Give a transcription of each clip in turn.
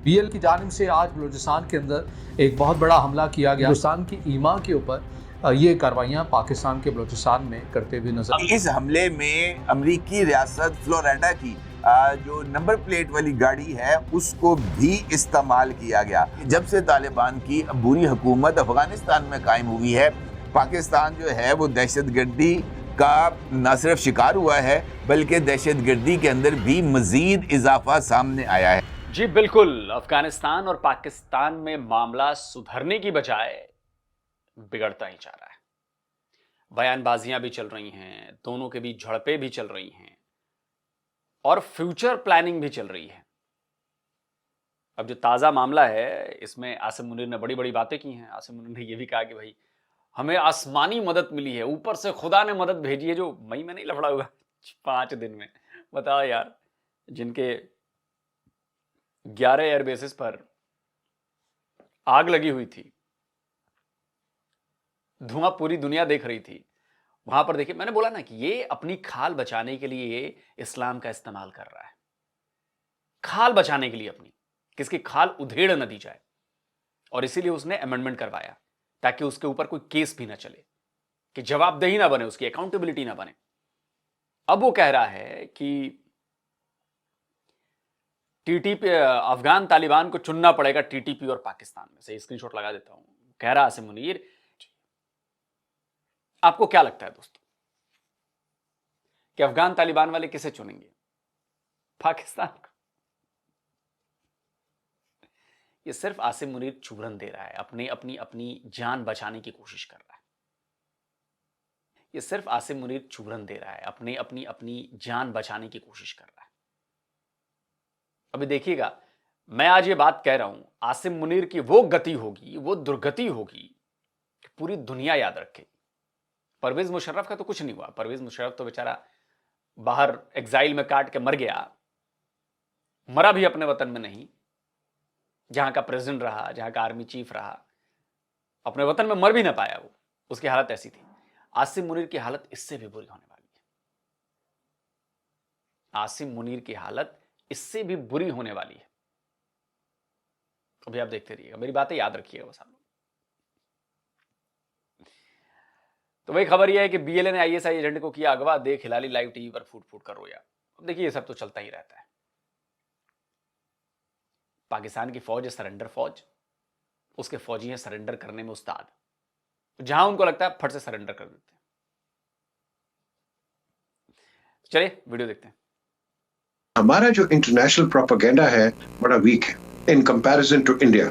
BL की जानिब से आज बलूचिस्तान के अंदर एक बहुत बड़ा हमला किया गया। हिंदुस्तान की ईमा के ऊपर ये कार्रवाइयाँ पाकिस्तान के बलूचिस्तान में करते हुए नजर। इस हमले में अमेरिकी रियासत फ्लोरिडा की जो नंबर प्लेट वाली गाड़ी है उसको भी इस्तेमाल किया गया। जब से तालिबान की बुरी हुकूमत अफगानिस्तान में कायम हुई है, पाकिस्तान जो है वो दहशतगर्दी का न सिर्फ शिकार हुआ है बल्कि दहशतगर्दी के अंदर भी मजीद इजाफा सामने आया है। जी बिल्कुल, अफगानिस्तान और पाकिस्तान में मामला सुधरने की बजाय बिगड़ता ही जा रहा है। बयानबाजियां भी चल रही हैं, दोनों के बीच झड़पें भी चल रही हैं और फ्यूचर प्लानिंग भी चल रही है। अब जो ताज़ा मामला है इसमें आसिम मुनीर ने बड़ी बड़ी बातें की हैं। आसिम मुनीर ने यह भी कहा कि भाई हमें आसमानी मदद मिली है, ऊपर से खुदा ने मदद भेजी है, जो मई में नहीं लफड़ा हुआ 5 दिन में। बताओ यार, जिनके 11 एयरबेसिस पर आग लगी हुई थी, धुआं पूरी दुनिया देख रही थी, वहां पर देखिए, मैंने बोला ना कि ये अपनी खाल बचाने के लिए ये इस्लाम का इस्तेमाल कर रहा है। खाल बचाने के लिए अपनी, किसकी खाल उधेड़ न दी जाए, और इसीलिए उसने अमेंडमेंट करवाया ताकि उसके ऊपर कोई केस भी ना चले, कि जवाबदेही ना बने, उसकी अकाउंटेबिलिटी ना बने। अब वो कह रहा है कि टीटीपी, अफगान तालिबान को चुनना पड़ेगा टीटीपी और पाकिस्तान में से। स्क्रीनशॉट लगा देता हूं। कह रहा आसिम मुनीर, आपको क्या लगता है दोस्तों कि अफगान तालिबान वाले किसे चुनेंगे? पाकिस्तान को? ये सिर्फ आसिम मुनीर चूरन दे रहा है, अपनी अपनी अपनी जान बचाने की कोशिश कर रहा है। ये सिर्फ आसिम मुनीर चूरन दे रहा है, अपनी अपनी अपनी जान बचाने की कोशिश कर रहा है। अभी देखिएगा, मैं आज ये बात कह रहा हूं, आसिम मुनीर की वो गति होगी, वो दुर्गति होगी कि पूरी दुनिया याद रखेगी। परवेज मुशर्रफ का तो कुछ नहीं हुआ। परवेज मुशर्रफ तो बेचारा बाहर एग्जाइल में काट के मर गया, मरा भी अपने वतन में नहीं, जहां का प्रेसिडेंट रहा, जहां का आर्मी चीफ रहा, अपने वतन में मर भी ना पाया वो, उसकी हालत ऐसी थी। आसिम मुनीर की हालत इससे भी बुरी होने वाली है। आसिम मुनीर की हालत इससे भी बुरी होने वाली है। अभी आप देखते रहिएगा, मेरी बातें याद रखिएगा बस आप लोग। तो वही खबर यह है कि बीएलए ने आईएसआई एजेंट को किया अगवा, देख हिलाली लाइव टीवी पर फूट फूट कर रोया। अब देखिए, ये सब तो चलता ही रहता है। पाकिस्तान की फौज है सरेंडर फौज, उसके फौजी हैं सरेंडर करने में उस्ताद, जहां उनको लगता है फट से सरेंडर कर देते हैं। चलिए वीडियो देखते हैं। हमारा जो इंटरनेशनल प्रोपेगेंडा है बड़ा वीक है इन कंपैरिजन टू इंडिया।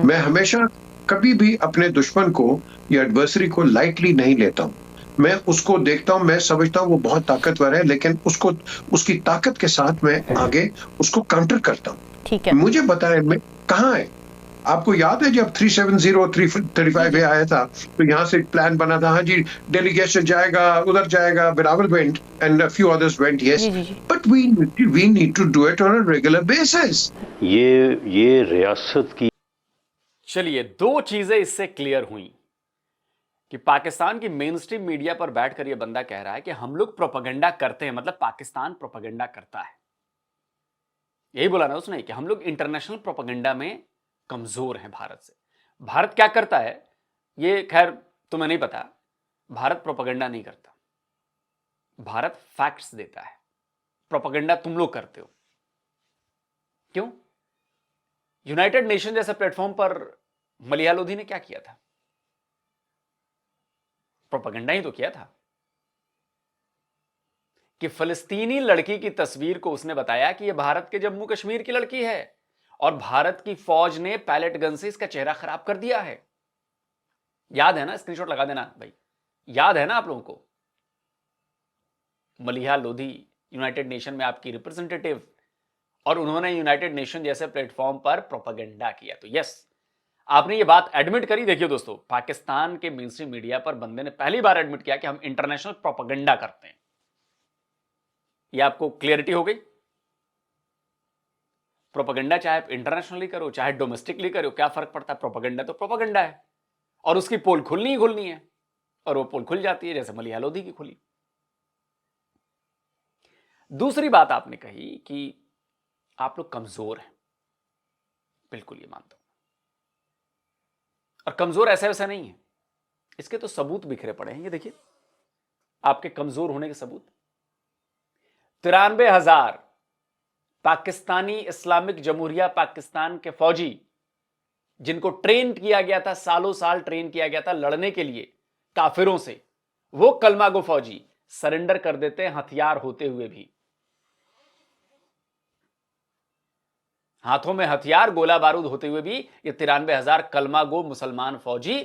मैं हमेशा कभी भी अपने दुश्मन को या एडवर्सरी को लाइटली नहीं लेता हूं। मैं उसको देखता हूं, मैं समझता हूं वो बहुत ताकतवर है, लेकिन उसको उसकी ताकत के साथ मैं आगे उसको काउंटर करता हूं। ठीक है, मुझे बताएं मैं कहां है। आपको याद है जब 370 335 पे आया था तो यहाँ से प्लान बना था, हाँ जी डेलीगेशन जाएगा, उधर जाएगा, Bilawal went and a few others went, yes, but we need to do it on a regular basis. ये रियासत की। चलिए, दो चीजें इससे क्लियर हुई कि पाकिस्तान की मेन स्ट्रीम मीडिया पर बैठकर यह बंदा कह रहा है कि हम लोग प्रोपेगेंडा करते हैं, मतलब पाकिस्तान प्रोपेगेंडा करता है। यही बोला ना उसने कि हम लोग इंटरनेशनल प्रोपेगेंडा में कमजोर हैं भारत से। भारत क्या करता है ये खैर तुम्हें नहीं पता। भारत प्रोपेगेंडा नहीं करता, भारत फैक्ट्स देता है। प्रोपेगेंडा तुम लोग करते हो। क्यों? यूनाइटेड नेशन जैसे प्लेटफॉर्म पर मलिहा लोधी ने क्या किया था? प्रोपेगेंडा ही तो किया था कि फिलिस्तीनी लड़की की तस्वीर को उसने बताया कि यह भारत के जम्मू कश्मीर की लड़की है और भारत की फौज ने पैलेट गन से इसका चेहरा खराब कर दिया है। याद है ना? स्क्रीनशॉट लगा देना भाई, याद है ना आप लोगों को? मलिहा लोधी यूनाइटेड नेशन में आपकी रिप्रेजेंटेटिव, और उन्होंने यूनाइटेड नेशन जैसे प्लेटफॉर्म पर प्रोपेगेंडा किया। तो यस, आपने ये बात एडमिट करी। देखिए दोस्तों, पाकिस्तान के मेनस्ट्रीम मीडिया पर बंदे ने पहली बार एडमिट किया कि हम इंटरनेशनल प्रोपेगेंडा करते हैं। ये आपको क्लियरिटी हो गई? प्रोपेगेंडा चाहे आप इंटरनेशनली करो चाहे डोमेस्टिकली करो, क्या फर्क पड़ता है? प्रोपेगेंडा तो प्रोपेगेंडा है, और उसकी पोल खुलनी ही खुलनी है, और वो पोल खुल जाती है जैसे मलिहा लोधी की खुली। दूसरी बात आपने कही कि आप लोग कमजोर हैं। बिल्कुल ये मानता हूं। और कमजोर ऐसा वैसा नहीं है, इसके तो सबूत बिखरे पड़े हैं। ये देखिए आपके कमजोर होने के सबूत। 93,000 पाकिस्तानी इस्लामिक जमहूरिया पाकिस्तान के फौजी जिनको ट्रेन किया गया था, सालों साल ट्रेन किया गया था लड़ने के लिए काफिरों से, वो कलमागो फौजी सरेंडर कर देते हैं हथियार होते हुए भी। हाथों में हथियार, गोला बारूद होते हुए भी ये 93,000 कलमागो मुसलमान फौजी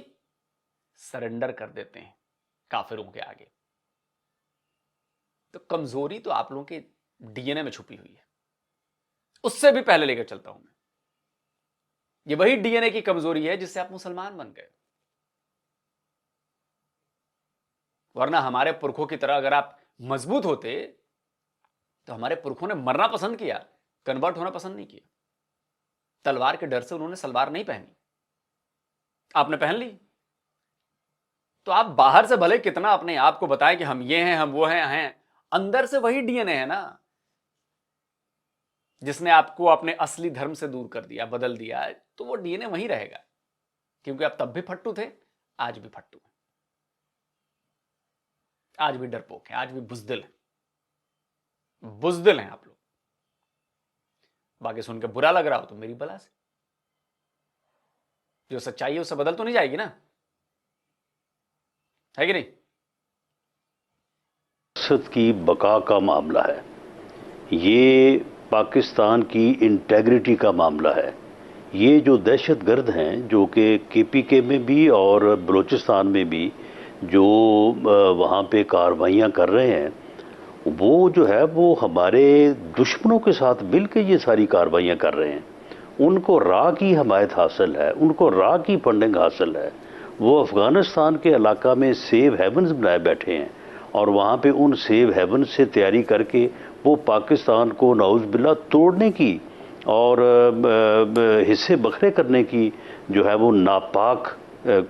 सरेंडर कर देते हैं काफिरों के आगे। तो कमजोरी तो आप लोगों के डीएनए में छुपी हुई है। उससे भी पहले लेकर चलता हूं मैं, ये वही डीएनए की कमजोरी है जिससे आप मुसलमान बन गए। वरना हमारे पुरखों की तरह अगर आप मजबूत होते तो हमारे पुरखों ने मरना पसंद किया, कन्वर्ट होना पसंद नहीं किया। तलवार के डर से उन्होंने सलवार नहीं पहनी, आपने पहन ली। तो आप बाहर से भले कितना अपने आप को बताएं कि हम ये हैं, हम वो हैं, अंदर से वही डीएनए है ना जिसने आपको अपने असली धर्म से दूर कर दिया, बदल दिया। तो वो डीएनए वहीं रहेगा, क्योंकि आप तब भी फट्टू थे, आज भी फट्टू हैं, आज भी डरपोक हैं, आज भी बुजदिल हैं। बुजदिल हैं आप लोग। बाकी सुन के बुरा लग रहा हो तो मेरी बला से, जो सच्चाई है उससे बदल तो नहीं जाएगी ना, है कि नहीं? रियासत की बका का मामला है, ये पाकिस्तान की इंटेग्रिटी का मामला है। ये जो दहशतगर्द हैं जो कि केपीके में भी और बलूचिस्तान में भी जो वहाँ पे कार्रवाइयाँ कर रहे हैं, वो जो है वो हमारे दुश्मनों के साथ मिलकर ये सारी कार्रवाइयाँ कर रहे हैं। उनको राह की हमायत हासिल है, उनको राह की फंडिंग हासिल है। वो अफ़गानिस्तान के इलाका में सेव हेवन्स बनाए बैठे हैं और वहाँ पे उन सेव हेवन से तैयारी करके वो पाकिस्तान को नाउज़ बिल्लाह तोड़ने की और हिस्से बखरे करने की जो है वो नापाक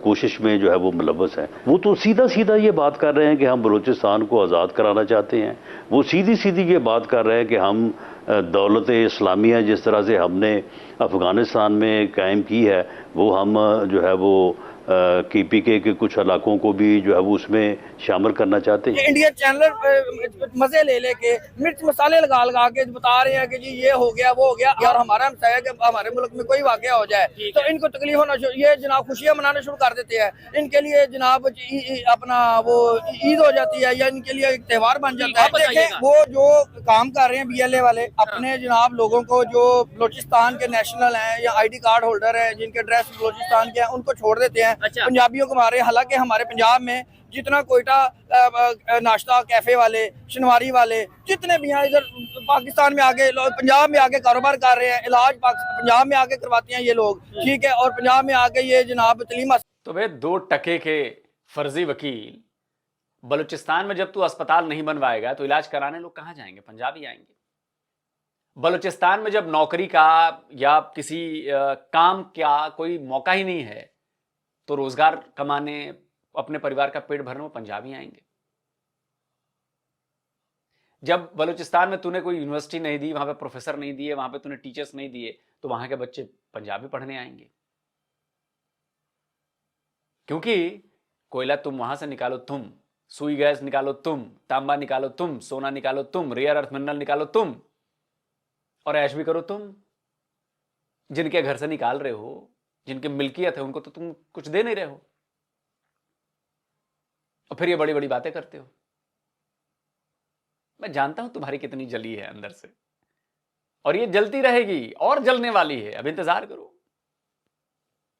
कोशिश में जो है वो मुलव्वस है। वो तो सीधा सीधा ये बात कर रहे हैं कि हम बलूचिस्तान को आज़ाद कराना चाहते हैं। वो सीधी सीधी ये बात कर रहे हैं कि हम दौलत इस्लामिया जिस तरह से हमने अफ़गानिस्तान में कायम की है, वो हम जो है वो केपीके के कुछ इलाकों को भी जो है वो उसमें शामिल करना चाहते हैं। इंडिया चैनल मजे ले लेके मिर्च मसाले लगा लगा के बता रहे हैं कि जी ये हो गया वो हो गया, और हमारा है कि हमारे मुल्क में कोई वाकया हो जाए तो इनको तकलीफ होना शुरू, ये जनाब खुशियां मनाना शुरू कर देते हैं। इनके लिए जनाब अपना वो ईद हो जाती है या इनके लिए एक त्यौहार बन जाता है। देखें वो जो काम कर रहे हैं BLA वाले, अपने जनाब लोगों को जो बलूचिस्तान के नेशनल हैं या ID कार्ड होल्डर हैं जिनके ड्रेस बलूचिस्तान के हैं उनको छोड़ देते हैं। अच्छा। पंजाबियों को मारे, हालांकि हमारे पंजाब में जितना कोयटा नाश्ता कैफे वाले, शनवारी वाले जितने भी हैं इधर पाकिस्तान में आके पंजाब में आके कारोबार कर रहे हैं, इलाज पंजाब में आके करवाते हैं ये लोग, ठीक है। और पंजाब में आके ये जनाब तलीम। तो भाई 2 टके के फर्जी वकील बलूचिस्तान में जब तू अस्पताल नहीं बनवाएगा तो इलाज कराने लोग कहां जाएंगे? पंजाब ही आएंगे। बलूचिस्तान में जब नौकरी का या किसी काम का कोई मौका ही नहीं है तो रोजगार कमाने, अपने परिवार का पेट भरने में पंजाबी आएंगे। जब बलूचिस्तान में तूने कोई यूनिवर्सिटी नहीं दी, वहां पे प्रोफेसर नहीं दिए, वहां पे तूने टीचर्स नहीं दिए, तो वहां के बच्चे पंजाबी पढ़ने आएंगे। क्योंकि कोयला तुम वहां से निकालो तुम, सुई गैस निकालो तुम, तांबा निकालो तुम, सोना निकालो तुम, रेयर अर्थ मिनरल निकालो तुम, और ऐश भी करो तुम। जिनके घर से निकाल रहे हो, जिनकी मिल्कियत है, उनको तो तुम कुछ दे नहीं रहे हो, और फिर ये बड़ी बड़ी बातें करते हो। मैं जानता हूं तुम्हारी कितनी जली है अंदर से, और ये जलती रहेगी और जलने वाली है। अब इंतजार करो।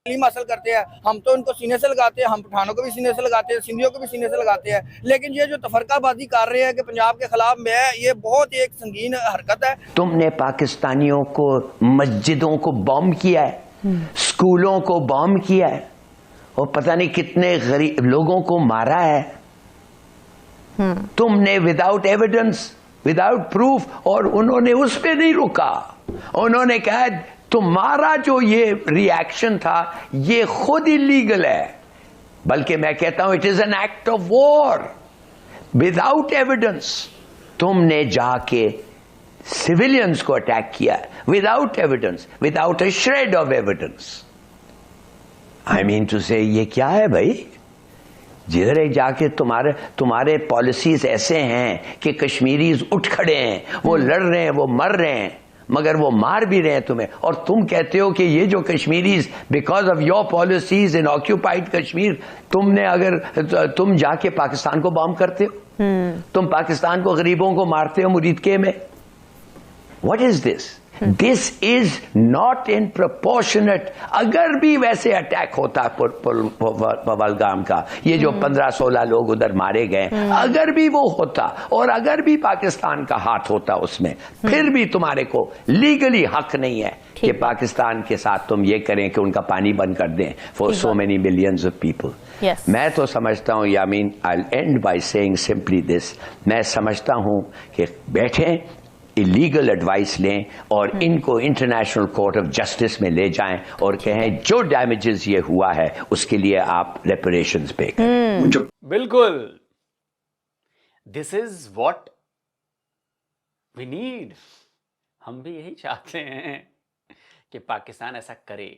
तालीम हासिल करते हैं, हम तो उनको सीने से लगाते हैं, हम पठानों को भी सीने से लगाते हैं, सिंधियों को भी सीने से लगाते हैं। लेकिन ये जो तफरकाबाजी कर रहे हैं कि पंजाब के खिलाफ में है, ये बहुत एक संगीन हरकत है। तुमने पाकिस्तानियों को मस्जिदों को बॉम्ब किया है, स्कूलों को बॉम्ब किया है, और पता नहीं कितने गरीब लोगों को मारा है। तुमने विदाउट एविडेंस, विदाउट प्रूफ, और उन्होंने उस पे नहीं रुका। उन्होंने कहा तुम्हारा जो ये रिएक्शन था ये खुद इलीगल है, बल्कि मैं कहता हूं it is an act of war without evidence. तुमने जाके सिविलियंस को अटैक किया, without evidence, without a shred of evidence. I mean to say, ये क्या है भाई? जिधर एक जाके तुम्हारे पॉलिसीज ऐसे हैं कि कश्मीरीज उठ खड़े हैं, वो लड़ रहे हैं, वो मर रहे हैं, मगर वो मार भी रहे हैं तुम्हें, और तुम कहते हो कि ये जो Kashmiris because of your policies in occupied Kashmir, तुम जाके पाकिस्तान को बॉम्ब करते हो, तुम पाकिस्तान को गरीबों को मारते हो मुरीदके में. What is this? This is not in proportionate. अगर भी वैसे अटैक होता पहलगाम का, ये जो 15-16 लोग उधर मारे गए, अगर भी वो होता और अगर भी पाकिस्तान का हाथ होता उसमें, फिर भी तुम्हारे को लीगली हक नहीं है कि पाकिस्तान के साथ तुम ये करें कि उनका पानी बंद कर दें for so many millions of people. मैं तो समझता हूं, Yameen, I end by saying simply this, मैं समझता हूं कि बैठें, इलीगल एडवाइस लें और इनको इंटरनेशनल कोर्ट ऑफ जस्टिस में ले जाएं और कहें जो डैमेजेस ये हुआ है उसके लिए आप रेपरेशंस पे करें. बिल्कुल, this is what we need. हम भी यही चाहते हैं कि पाकिस्तान ऐसा करे,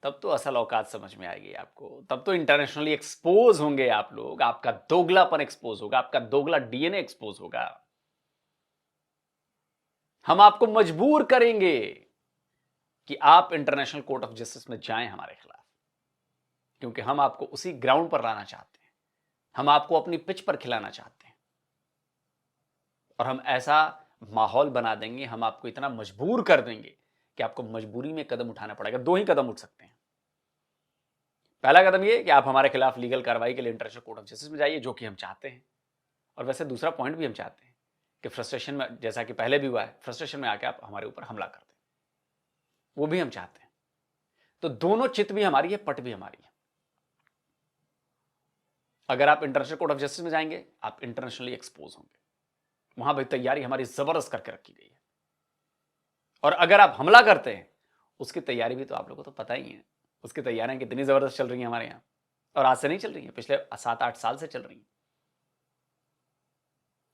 तब तो असल औकात समझ में आएगी आपको, तब तो इंटरनेशनली एक्सपोज होंगे आप लोग, आपका दोगलापन एक्सपोज होगा, आपका दोगला डीएनए एक्सपोज होगा. हम आपको मजबूर करेंगे कि आप इंटरनेशनल कोर्ट ऑफ जस्टिस में जाएं हमारे खिलाफ, क्योंकि हम आपको उसी ग्राउंड पर लाना चाहते हैं, हम आपको अपनी पिच पर खिलाना चाहते हैं, और हम ऐसा माहौल बना देंगे, हम आपको इतना मजबूर कर देंगे कि आपको मजबूरी में कदम उठाना पड़ेगा. 2 ही कदम उठ सकते हैं. पहला कदम यह कि आप हमारे खिलाफ लीगल कार्रवाई के लिए इंटरनेशनल कोर्ट ऑफ जस्टिस में जाइए, जो कि हम चाहते हैं. और वैसे दूसरा पॉइंट भी हम चाहते हैं कि फ्रस्ट्रेशन में, जैसा कि पहले भी हुआ है, फ्रस्ट्रेशन में आके आप हमारे ऊपर हमला कर दें, वो भी हम चाहते हैं. तो दोनों चित भी हमारी है, पट भी हमारी है. अगर आप इंटरनेशनल कोर्ट ऑफ जस्टिस में जाएंगे, आप इंटरनेशनली एक्सपोज होंगे. वहां भी तैयारी हमारी जबरदस्त करके रखी गई है. और अगर आप हमला करते हैं, उसकी तैयारी भी तो आप लोगों को तो पता ही है, उसकी तैयारियां कितनी जबरदस्त चल रही हैं हमारे यहां. और आज से नहीं चल रही है, पिछले 7-8 साल से चल रही हैं.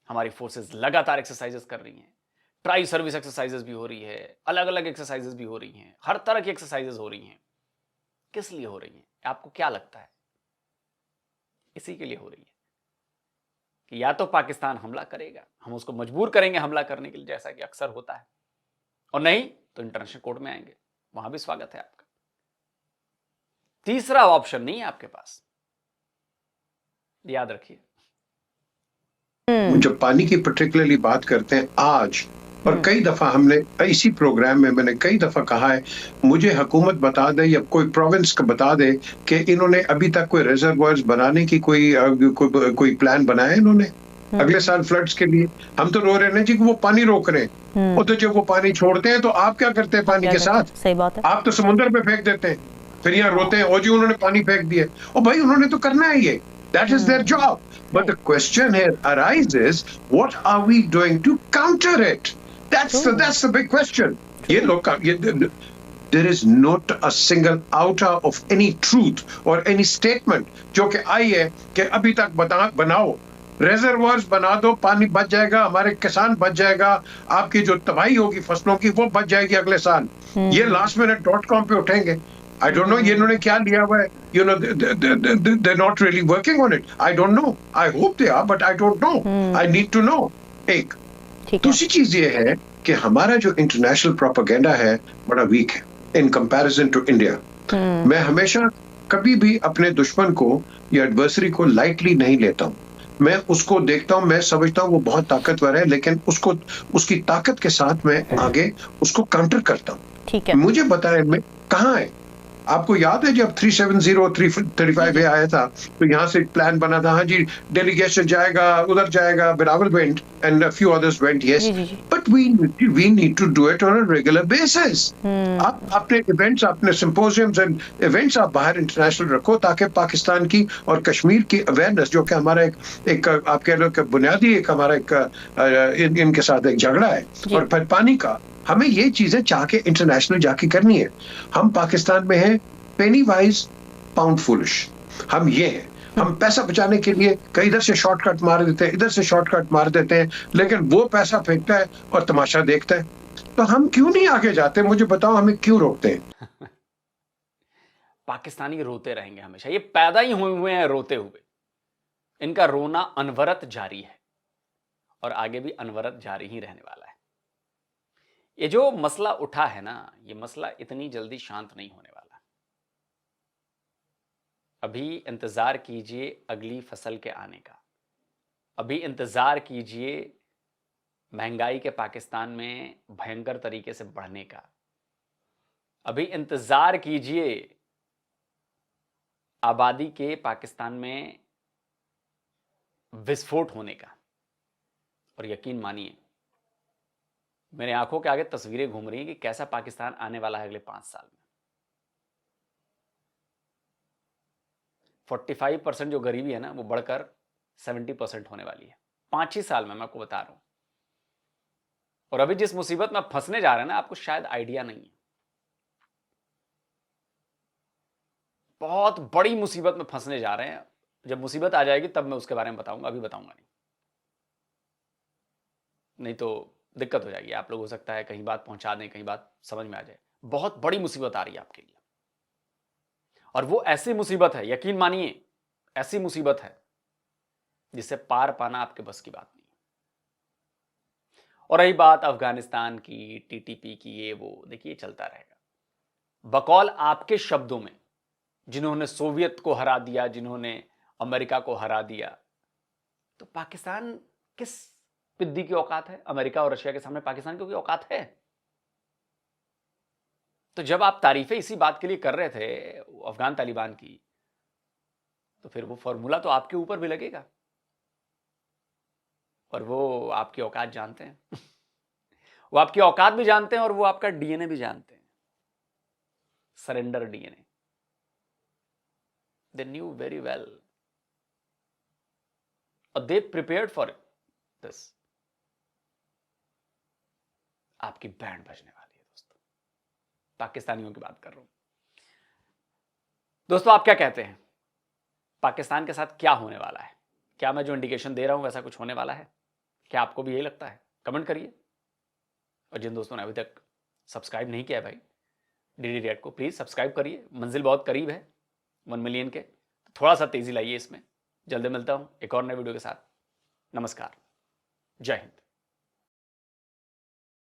हमारी फोर्सेस लगातार एक्सरसाइजेस कर रही हैं, ट्राई सर्विस एक्सरसाइजेस भी हो रही है, अलग अलग एक्सरसाइजेस भी हो रही हैं, हर तरह की एक्सरसाइजेस हो रही हैं. किस लिए हो रही हैं? आपको क्या लगता है? इसी के लिए हो रही है कि या तो पाकिस्तान हमला करेगा, हम उसको मजबूर करेंगे हमला करने के लिए, जैसा कि अक्सर होता है, और नहीं तो इंटरनेशनल कोर्ट में आएंगे, वहां भी स्वागत है आपका. तीसरा ऑप्शन नहीं है आपके पास, याद रखिए. जब पानी की पर्टिकुलरली बात करते हैं आज, और कई दफा हमने इसी प्रोग्राम में मैंने कई दफा कहा है, मुझे हुकूमत बता दे या कोई प्रोविंस का बता दे कि इन्होंने अभी तक कोई रिजर्वायर्स बनाने की कोई प्लान बनाया है इन्होंने अगले साल फ्लड्स के लिए. हम तो रो रहे हैं जी कि वो पानी रोक रहे हैं, और तो जब वो पानी छोड़ते हैं तो आप क्या करते हैं पानी के साथ? सही बात है, आप तो समुद्र में फेंक देते हैं, फिर यहाँ रोते हैं ओ जी उन्होंने पानी फेंक दिया. और भाई उन्होंने तो करना है ये, that is their job. But the question here arises, what are we doing to counter it? That's the big question. ये लोग there is not a single iota of any truth or any statement जो कि आई है कि अभी तक बनाओ, reservoirs बना दो, पानी बच जाएगा, हमारे किसान बच जाएगा, आपकी जो तबाही होगी फसलों की वो बच जाएगी अगले साल. ये lastminute.com पे उठेंगे. I don't know ये इन्होंने क्या लिया हुआ है. You know, they're not really working on it. I don't know. I hope they are, but I don't know. I need to know. एक दूसरी चीज ये है कि हमारा जो इंटरनेशनल प्रोपेगेंडा है बड़ा वीक है इन कंपैरिजन टू इंडिया. मैं हमेशा कभी भी अपने दुश्मन को या एडवर्सरी को लाइटली नहीं लेता हूँ. मैं उसको देखता हूँ, मैं समझता हूँ वो बहुत ताकतवर है, लेकिन उसको उसकी ताकत के साथ मैं आगे उसको काउंटर करता हूँ. ठीक है, मुझे बताएं मैं कहाँ है. आपको याद है जब 370-335 आया था तो यहाँ से प्लान बना था, हाँ जी डेलीगेशन जाएगा, उधर जाएगा, Bilawal went and a few others went, yes, but we need to do it on a regular basis. आप अपने इवेंट्स, अपने सिंपोजियम्स एंड इवेंट्स आप बाहर इंटरनेशनल रखो, ताकि पाकिस्तान की और कश्मीर की अवेयरनेस, जो कि हमारा एक आप कह लो कि बुनियादी एक हमारा एक इनके साथ एक झगड़ा है, और फिर पानी का, हमें ये चीजें चाह के इंटरनेशनल जाके करनी है. हम पाकिस्तान में हैं पेनी वाइज पाउंड फुलिश. हम ये हैं, हम पैसा बचाने के लिए कहीं इधर से शॉर्टकट मार देते हैं, इधर से शॉर्टकट मार देते हैं, लेकिन वो पैसा फेंकता है और तमाशा देखता है. तो हम क्यों नहीं आगे जाते? मुझे बताओ, हमें क्यों रोकते हैं? पाकिस्तानी रोते रहेंगे हमेशा, ये पैदा ही हुए हैं रोते हुए। इनका रोना अनवरत जारी है और आगे भी अनवरत जारी ही रहने वाला है। ये जो मसला उठा है ना, ये मसला इतनी जल्दी शांत नहीं होने वाला। अभी इंतजार कीजिए अगली फसल के आने का। अभी इंतजार कीजिए महंगाई के पाकिस्तान में भयंकर तरीके से बढ़ने का। अभी इंतजार कीजिए आबादी के पाकिस्तान में विस्फोट होने का। और यकीन मानिए, मेरे आंखों के आगे तस्वीरें घूम रही हैं कि कैसा पाकिस्तान आने वाला है अगले 5 साल में। 45% जो गरीबी है ना, वो बढ़कर 70% होने वाली है 5 ही साल में, मैं आपको बता रहा हूं। और अभी जिस मुसीबत में फंसने जा रहे हैं ना, आपको शायद आइडिया नहीं है। बहुत बड़ी मुसीबत में फंसने जा रहे हैं। जब मुसीबत आ जाएगी तब मैं उसके बारे में बताऊंगा, अभी बताऊंगा नहीं तो दिक्कत हो जाएगी। आप लोग हो सकता है कहीं बात पहुंचा दें, कहीं बात समझ में आ जाए। बहुत बड़ी मुसीबत आ रही है आपके लिए, और वो ऐसी मुसीबत है, यकीन मानिए ऐसी मुसीबत है जिससे पार पाना आपके बस की बात नहीं है। और रही बात अफगानिस्तान की, टीटीपी की, ये वो देखिए चलता रहेगा। बकौल आपके शब्दों में, जिन्होंने सोवियत को हरा दिया, जिन्होंने अमेरिका को हरा दिया, तो पाकिस्तान किस पिद्दी की औकात है? अमेरिका और रशिया के सामने पाकिस्तान की कोई औकात है? तो जब आप तारीफें इसी बात के लिए कर रहे थे अफगान तालिबान की, तो फिर वो फॉर्मूला तो आपके ऊपर भी लगेगा। और वो आपकी औकात जानते हैं वो आपकी औकात भी जानते हैं और वो आपका डीएनए भी जानते हैं। Surrender DNA, they knew very well or they prepared for this। आपकी बैंड बजने वाली है दोस्तों, पाकिस्तानियों की बात कर रहा हूं। दोस्तों आप क्या कहते हैं, पाकिस्तान के साथ क्या होने वाला है? क्या मैं जो इंडिकेशन दे रहा हूं वैसा कुछ होने वाला है? क्या आपको भी यही लगता है? कमेंट करिए। और जिन दोस्तों ने अभी तक सब्सक्राइब नहीं किया है भाई डीडी रिएक्ट को, प्लीज सब्सक्राइब करिए। मंजिल बहुत करीब है 1 मिलियन के, तो थोड़ा सा तेजी लाइए इसमें। जल्दी मिलता हूं एक और नए वीडियो के साथ। नमस्कार, जय हिंद।